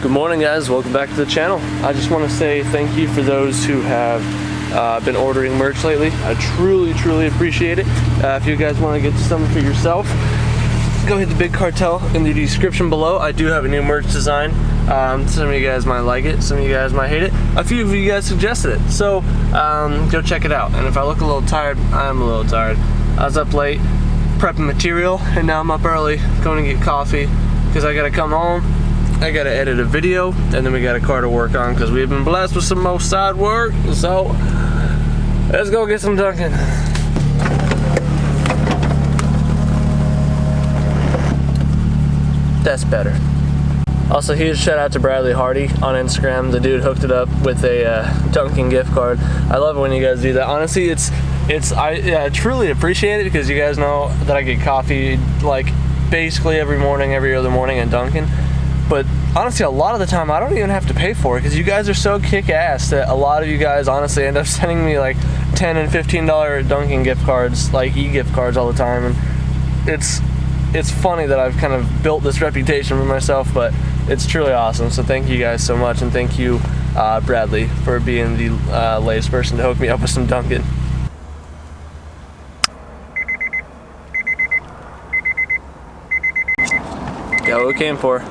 Good morning, guys. Welcome back to the channel. I just want to say thank you for those who have been ordering merch lately. I truly appreciate it. If you guys want to get something for yourself, go hit the big cartel in the description below. I do have a new merch design. Some of you guys might like it, some of you guys might hate it. A few of you guys suggested it, so go check it out. And if I look a little tired, I'm a little tired. I was up late prepping material, and now I'm up early going to get coffee because I gotta come home, I gotta edit a video, and then we got a car to work on because we've been blessed with some more side work. So let's go get some Dunkin'. That's better. Also, huge shout out to Bradley Hardy on Instagram. The dude hooked it up with a Dunkin' gift card. I love it when you guys do that. Honestly, I truly appreciate it because you guys know that I get coffee like basically every morning, every other morning at Dunkin'. But honestly, a lot of the time I don't even have to pay for it because you guys are so kick-ass that a lot of you guys honestly end up sending me like $10 and $15 Dunkin' gift cards, like e-gift cards all the time. And it's funny that I've kind of built this reputation for myself, but it's truly awesome. So thank you guys so much, and thank you Bradley for being the latest person to hook me up with some Dunkin'. Got what we came for.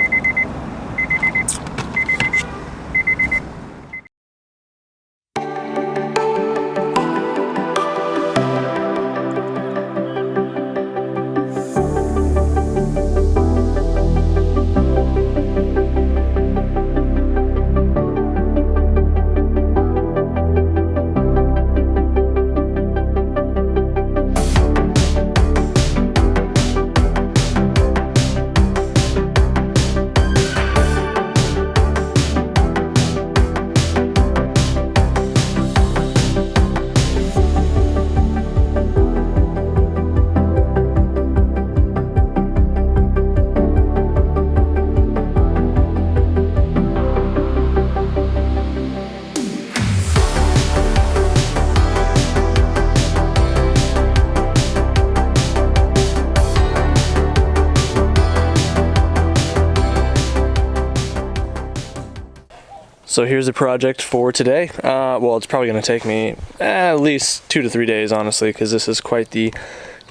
So here's the project for today. Well, it's probably going to take me at least 2 to 3 days, honestly, because this is quite the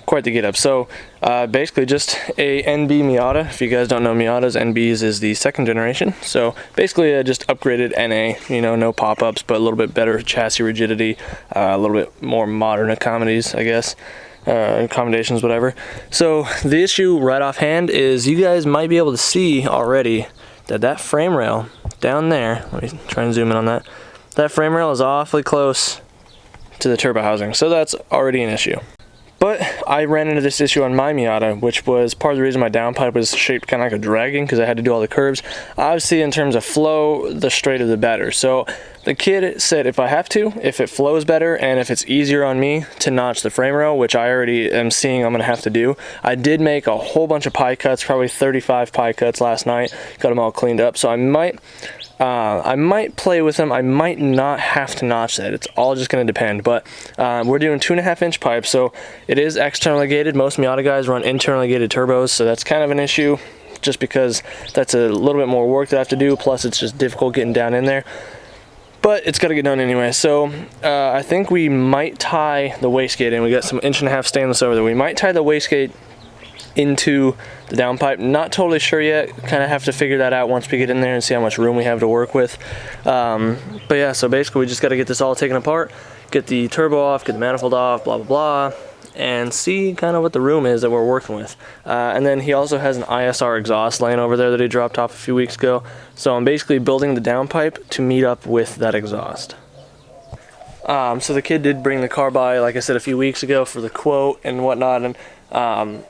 get up. So basically just a NB Miata. If you guys don't know Miatas, NBs is the second generation. So basically just upgraded NA, you know, no pop-ups, but a little bit better chassis rigidity, a little bit more modern accommodations, I guess. Accommodations, whatever. So the issue right offhand is you guys might be able to see already that frame rail down there, let me try and zoom in on that, that frame rail is awfully close to the turbo housing, so that's already an issue. But I ran into this issue on my Miata, which was part of the reason my downpipe was shaped kind of like a dragon, because I had to do all the curves. Obviously, in terms of flow, the straighter the better. So the kid said if I have to, if it flows better and if it's easier on me to notch the frame rail, which I already am seeing I'm going to have to do. I did make a whole bunch of pie cuts, probably 35 pie cuts last night, got them all cleaned up. So I might play with them. I might not have to notch that. It's all just going to depend. But we're doing 2.5-inch pipes, so it is externally gated. Most Miata guys run internally gated turbos, so that's kind of an issue just because that's a little bit more work that I have to do. Plus, it's just difficult getting down in there. But it's got to get done anyway. So I think we might tie the wastegate in. We got some 1.5-inch stainless over there. We might tie the wastegate into the downpipe. Not totally sure yet. Kind of have to figure that out once we get in there and see how much room we have to work with. But yeah, so basically we just got to get this all taken apart, get the turbo off, get the manifold off, blah blah blah, and see kind of what the room is that we're working with. And then he also has an ISR exhaust laying over there that he dropped off a few weeks ago. So I'm basically building the downpipe to meet up with that exhaust. So the kid did bring the car by, like I said, a few weeks ago for the quote and whatnot. And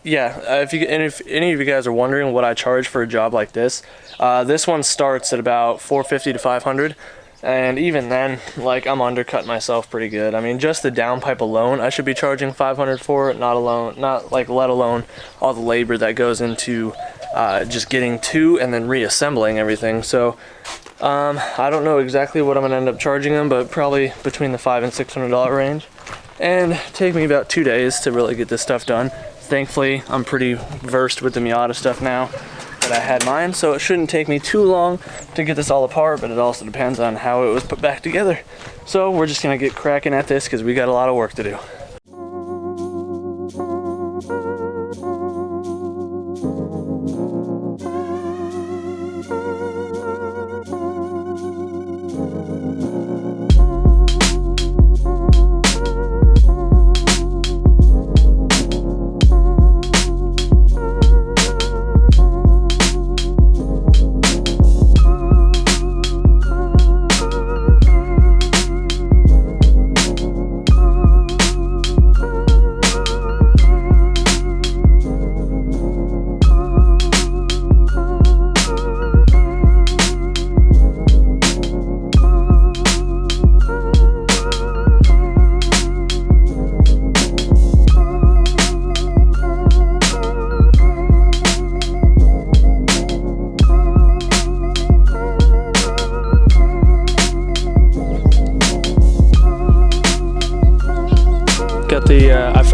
yeah, if any of you guys are wondering what I charge for a job like this one starts at about $450 to $500. And even then, like, I'm undercutting myself pretty good. I mean, just the downpipe alone, I should be charging $500 for it, let alone all the labor that goes into just getting to and then reassembling everything. So I don't know exactly what I'm gonna end up charging them, but probably between the $500 and $600 range. And take me about 2 days to really get this stuff done. Thankfully, I'm pretty versed with the Miata stuff now. that I had mine, so it shouldn't take me too long to get this all apart, but it also depends on how it was put back together. So we're just gonna get cracking at this because we got a lot of work to do.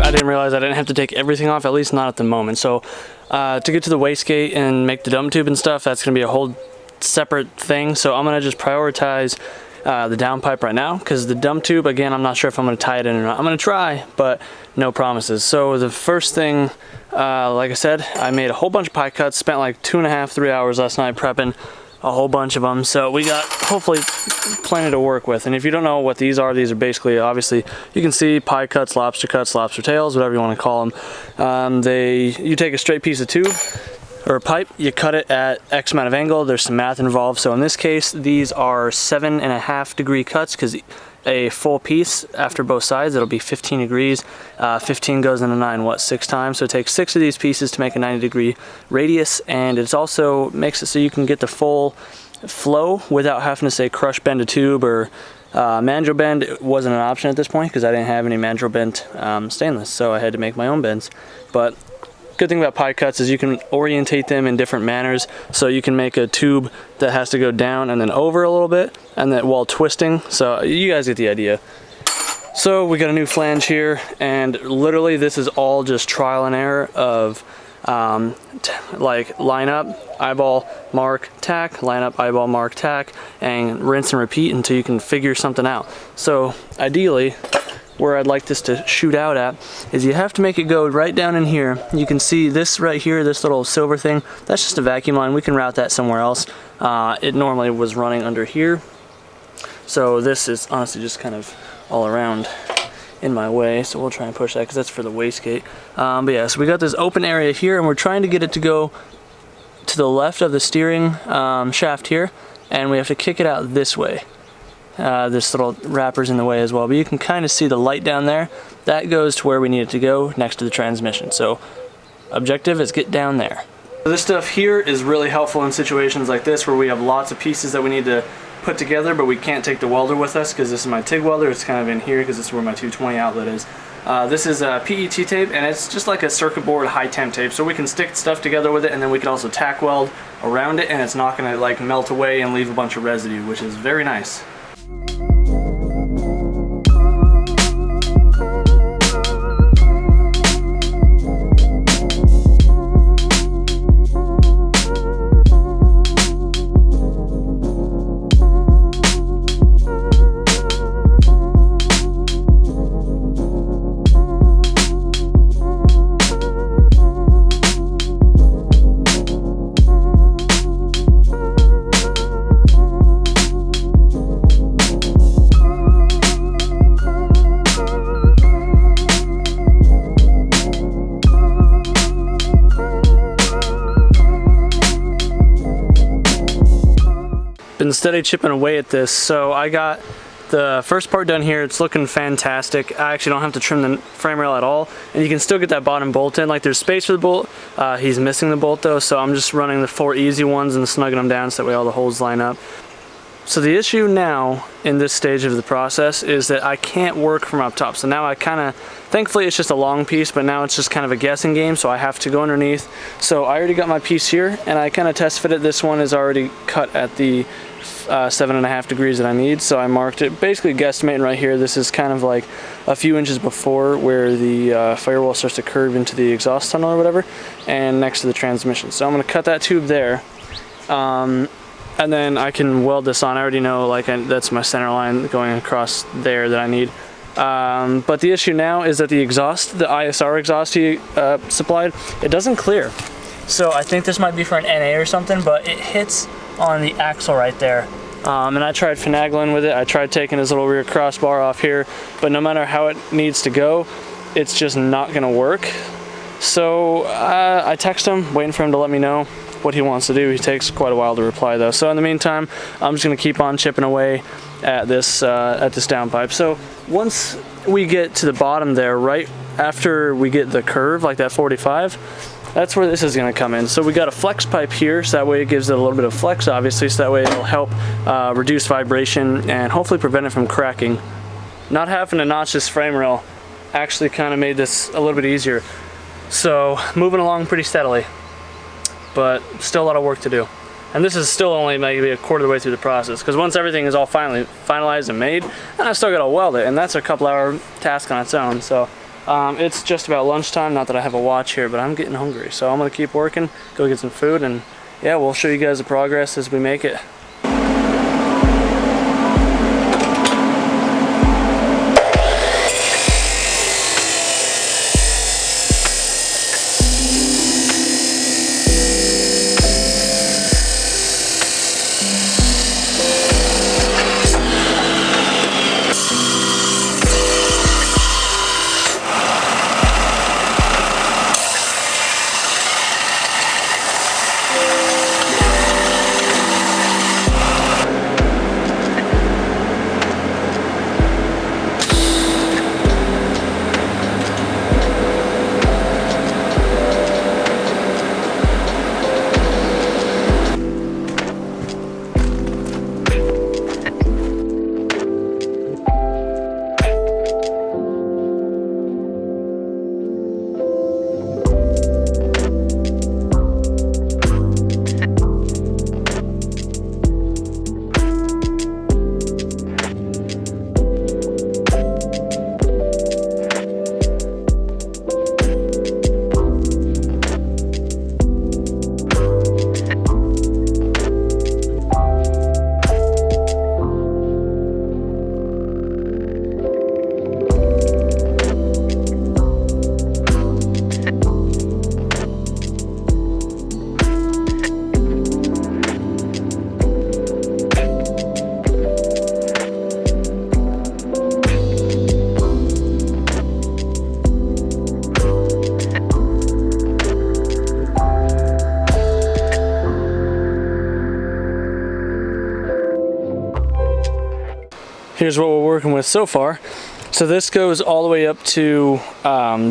I didn't realize I didn't have to take everything off, at least not at the moment. So to get to the wastegate and make the dump tube and stuff, that's going to be a whole separate thing. So I'm going to just prioritize the downpipe right now, because the dump tube, again, I'm not sure if I'm going to tie it in or not. I'm going to try, but no promises. So the first thing, like I said, I made a whole bunch of pie cuts, spent like 2.5–3 hours last night prepping a whole bunch of them, so we got hopefully plenty to work with. And if you don't know what these are basically, obviously you can see pie cuts, lobster tails, whatever you want to call them. You take a straight piece of tube or a pipe, you cut it at X amount of angle. There's some math involved. So in this case, these are 7.5 degree cuts, because a full piece after both sides, it'll be 15 degrees. 15 goes into 9, 6 times? So it takes 6 of these pieces to make a 90-degree radius, and it's also makes it so you can get the full flow without having to say crush bend a tube or mandrel bend. It wasn't an option at this point because I didn't have any mandrel bent stainless, so I had to make my own bends. But good thing about pie cuts is you can orientate them in different manners, so you can make a tube that has to go down and then over a little bit, and then while twisting. So you guys get the idea. So we got a new flange here, and literally this is all just trial and error of like line up, eyeball, mark, tack, line up, eyeball, mark, tack, and rinse and repeat until you can figure something out. So ideally, where I'd like this to shoot out at is you have to make it go right down in here. You can see this right here, this little silver thing, that's just a vacuum line. We can route that somewhere else. It normally was running under here. So this is honestly just kind of all around in my way, so we'll try and push that because that's for the wastegate. But yeah, so we got this open area here, and we're trying to get it to go to the left of the steering shaft here, and we have to kick it out this way. This little wrapper's in the way as well, but you can kind of see the light down there. That goes to where we need it to go, next to the transmission. So objective is get down there. This stuff here is really helpful in situations like this where we have lots of pieces that we need to put together, but we can't take the welder with us because this is my TIG welder. It's kind of in here because this is where my 220 outlet is. This is a PET tape, and it's just like a circuit board high temp tape, so we can stick stuff together with it, and then we can also tack weld around it, and it's not going to like melt away and leave a bunch of residue, which is very nice. Been steady chipping away at this, so I got the first part done here. It's looking fantastic. I actually don't have to trim the frame rail at all, and you can still get that bottom bolt in. Like, there's space for the bolt. He's missing the bolt though, so I'm just running the 4 easy ones and snugging them down so that way all the holes line up. So the issue now in this stage of the process is that I can't work from up top. So now I kind of, thankfully it's just a long piece, but now it's just kind of a guessing game, so I have to go underneath. So I already got my piece here, and I kind of test fit it. This one is already cut at the 7.5 degrees that I need, so I marked it, basically guesstimating right here. This is kind of like a few inches before where the firewall starts to curve into the exhaust tunnel or whatever, and next to the transmission. So I'm going to cut that tube there. And then I can weld this on. I already know, like, that's my center line going across there that I need. But the issue now is that the exhaust, the ISR exhaust he supplied, it doesn't clear. So I think this might be for an NA or something, but it hits on the axle right there. And I tried finagling with it. I tried taking his little rear crossbar off here, but no matter how it needs to go, it's just not gonna work. So I text him, waiting for him to let me know what he wants to do. He takes quite a while to reply though. So in the meantime, I'm just gonna keep on chipping away at this downpipe. So once we get to the bottom there, right after we get the curve, like that 45, that's where this is gonna come in. So we got a flex pipe here, so that way it gives it a little bit of flex, obviously, so that way it'll help reduce vibration and hopefully prevent it from cracking. Not having to notch this frame rail actually kind of made this a little bit easier. So moving along pretty steadily, but still a lot of work to do. And this is still only maybe a quarter of the way through the process, because once everything is all finally finalized and made, and I still gotta weld it, and that's a couple hour task on its own. So it's just about lunchtime. Not that I have a watch here, but I'm getting hungry, so I'm gonna keep working, go get some food, and yeah, we'll show you guys the progress as we make it. Here's what we're working with so far. So this goes all the way up to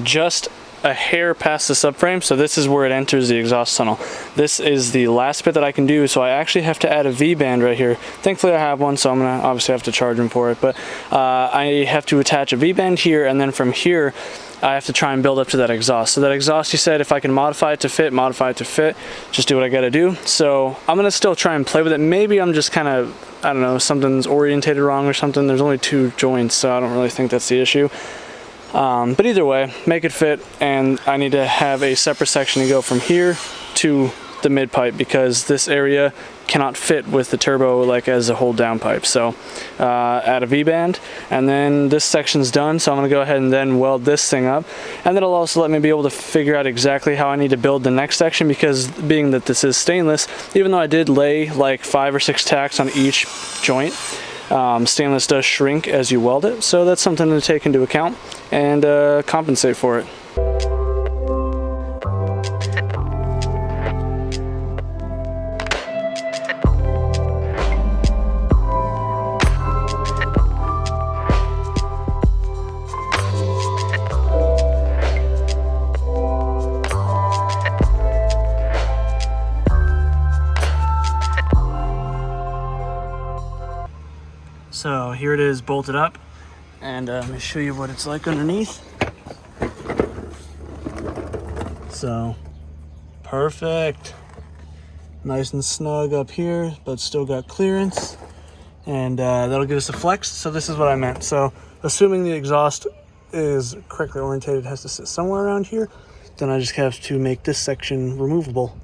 just a hair past the subframe, so this is where it enters the exhaust tunnel. This is the last bit that I can do, so I actually have to add a V-band right here. Thankfully I have one, so I'm gonna obviously have to charge him for it, but I have to attach a V-band here, and then from here I have to try and build up to that exhaust. So that exhaust, he said, if I can modify it to fit, just do what I gotta do. So I'm gonna still try and play with it. Maybe I'm just kind of, I don't know, something's orientated wrong or something. There's only 2 joints, so I don't really think that's the issue. But either way, make it fit, and I need to have a separate section to go from here to the mid pipe, because this area cannot fit with the turbo like as a whole downpipe. So add a V-band, and then this section's done, so I'm gonna go ahead and then weld this thing up, and that'll also let me be able to figure out exactly how I need to build the next section, because being that this is stainless, even though I did lay like 5 or 6 tacks on each joint, stainless does shrink as you weld it, so that's something to take into account and compensate for it. So here it is bolted up, and let me show you what it's like underneath. So perfect, nice and snug up here, but still got clearance, and that'll give us a flex. So this is what I meant. So assuming the exhaust is correctly orientated, it has to sit somewhere around here, then I just have to make this section removable,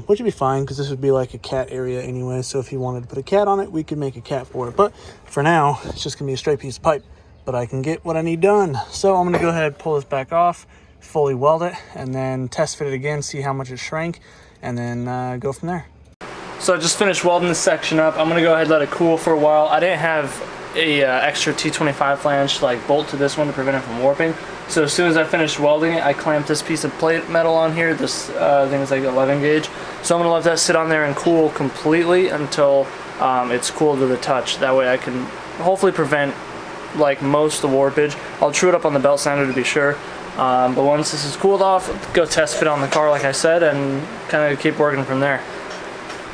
which would be fine because this would be like a cat area anyway. So if you wanted to put a cat on it, we could make a cat for it. But for now, it's just gonna be a straight piece of pipe, but I can get what I need done. So I'm gonna go ahead, pull this back off, fully weld it, and then test fit it again, see how much it shrank, and then go from there. So I just finished welding this section up. I'm gonna go ahead and let it cool for a while. I didn't have a extra T25 flange to like bolt to this one to prevent it from warping. So as soon as I finished welding it, I clamped this piece of plate metal on here. This thing is like 11 gauge. So I'm gonna let that sit on there and cool completely until it's cool to the touch. That way I can hopefully prevent like most of the warpage. I'll true it up on the belt sander to be sure. But once this is cooled off, go test fit on the car like I said, and kind of keep working from there.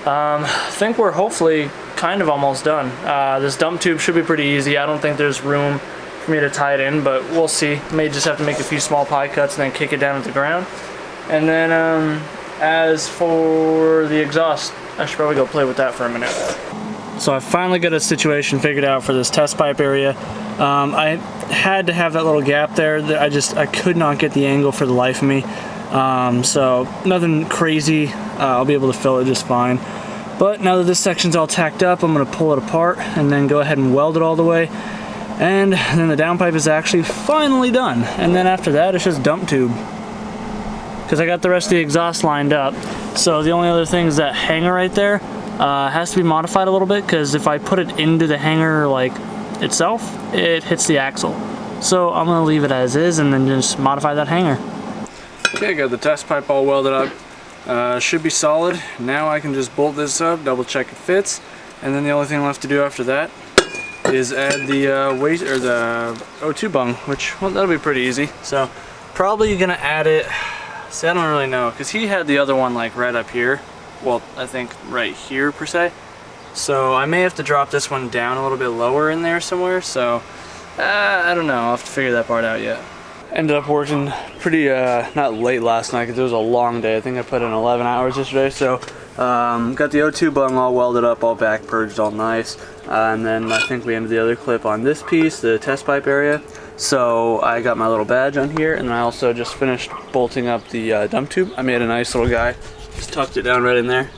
I think we're hopefully kind of almost done. This dump tube should be pretty easy. I don't think there's room for me to tie it in, but we'll see. May just have to make a few small pie cuts and then kick it down at the ground. And then as for the exhaust, I should probably go play with that for a minute. So I finally got a situation figured out for this test pipe area. I had to have that little gap there. I could not get the angle for the life of me. So nothing crazy. I'll be able to fill it just fine. But now that this section's all tacked up, I'm going to pull it apart and then go ahead and weld it all the way. And then the downpipe is actually finally done. And then after that, it's just dump tube, because I got the rest of the exhaust lined up. So the only other thing is that hanger right there has to be modified a little bit, because if I put it into the hanger like itself, it hits the axle. So I'm going to leave it as is and then just modify that hanger. Okay, got the test pipe all welded up. Should be solid. Now I can just bolt this up, double check it fits, and then the only thing left to do after that is add the weight or the O2 bung, which, well, that'll be pretty easy. So probably gonna add it. See, I don't really know, because he had the other one like right up here. Well, I think right here per se. So I may have to drop this one down a little bit lower in there somewhere. So I don't know. I'll have to figure that part out yet. Ended up working pretty, not late last night because it was a long day. I think I put in 11 hours yesterday. So got the O2 bung all welded up, all back purged, all nice. And then I think we ended the other clip on this piece, the test pipe area. So I got my little badge on here, and I also just finished bolting up the dump tube. I made a nice little guy, just tucked it down right in there.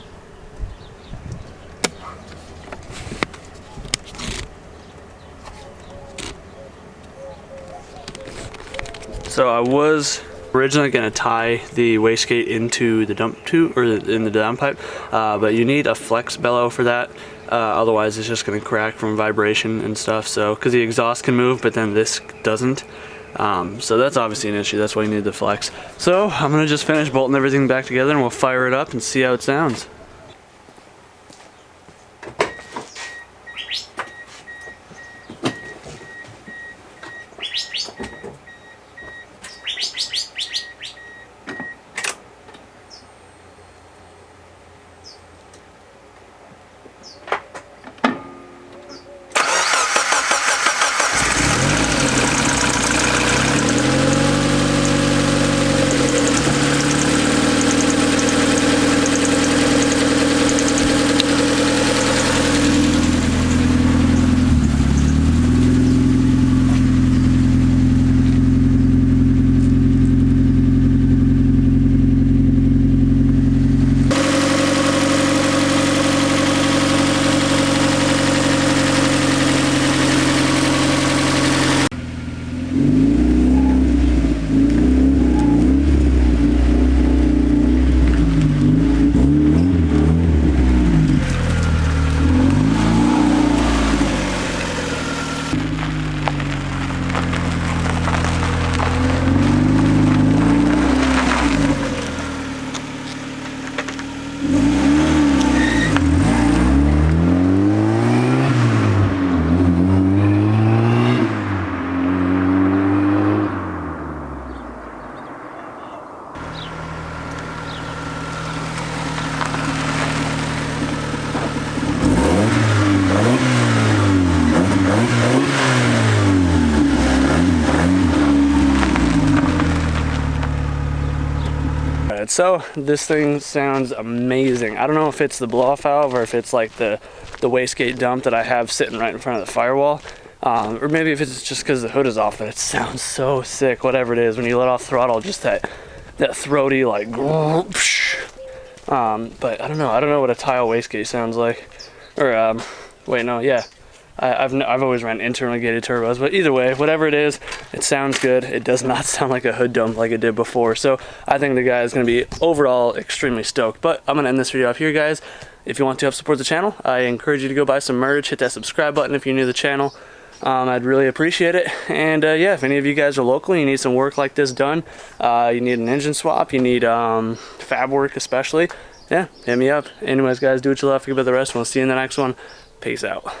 So I was originally going to tie the wastegate into the dump tube, or in the downpipe, but you need a flex bellow for that. Otherwise it's just going to crack from vibration and stuff. So because the exhaust can move, but then this doesn't. So that's obviously an issue. That's why you need the flex. So I'm going to just finish bolting everything back together, and we'll fire it up and see how it sounds. so this thing sounds amazing. I don't know if it's the blow-off valve or if it's like the wastegate dump that I have sitting right in front of the firewall. Or maybe if it's just because the hood is off, but it sounds so sick, whatever it is. When you let off throttle, just that throaty, like, but I don't know what a tile wastegate sounds like. Or, wait, no, yeah. I've always ran internally gated turbos, but either way, whatever it is, it sounds good. It does not sound like a hood dump like it did before, so I think the guy is going to be overall extremely stoked. But I'm going to end this video off here, guys. If you want to help support the channel, I encourage you to go buy some merch, hit that subscribe button if you're new to the channel. I'd really appreciate it. And yeah, if any of you guys are local, you need some work like this done, you need an engine swap, you need fab work especially, yeah, hit me up. Anyways, guys, do what you love, forget about the rest, and we'll see you in the next one. Peace out.